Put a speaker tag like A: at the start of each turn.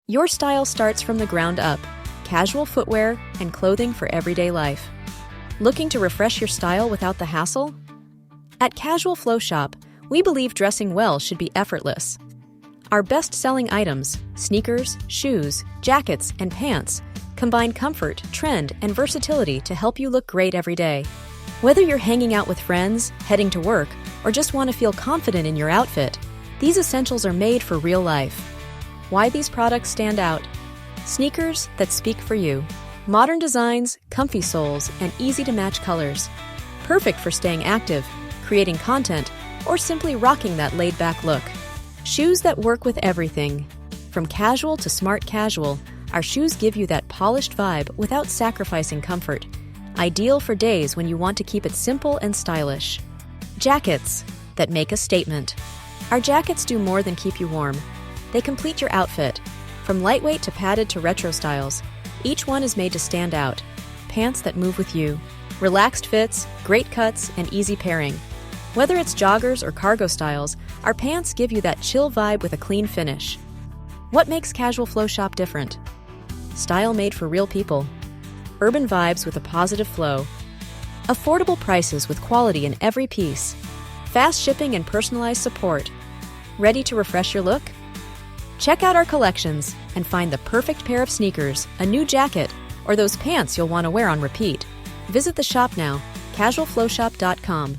A: Your style starts from the ground up. Casual footwear and clothing for everyday life. Looking to refresh your style without the hassle? At Casual Flow Shop, we believe dressing well should be effortless. Our best-selling items, sneakers, shoes, jackets, and pants, combine comfort, trend, and versatility to help you look great every day. Whether you're hanging out with friends, heading to work, or just want to feel confident in your outfit, these essentials are made for real life. Why these products stand out? Sneakers that speak for you. Modern designs, comfy soles, and easy-to-match colors. Perfect for staying active, creating content, or simply rocking that laid-back look. Shoes that work with everything. From casual to smart casual, our shoes give you that polished vibe without sacrificing comfort. Ideal for days when you want to keep it simple and stylish. Jackets that make a statement. Our jackets do more than keep you warm. They complete your outfit. From lightweight to padded to retro styles, each one is made to stand out. Pants that move with you. Relaxed fits, great cuts, and easy pairing. Whether it's joggers or cargo styles, our pants give you that chill vibe with a clean finish. What makes Casual Flow Shop different? Style made for real people. Urban vibes with a positive flow. Affordable prices with quality in every piece. Fast shipping and personalized support. Ready to refresh your look? Check out our collections and find the perfect pair of sneakers, a new jacket, or those pants you'll want to wear on repeat. Visit the shop now, casualflowshop.com.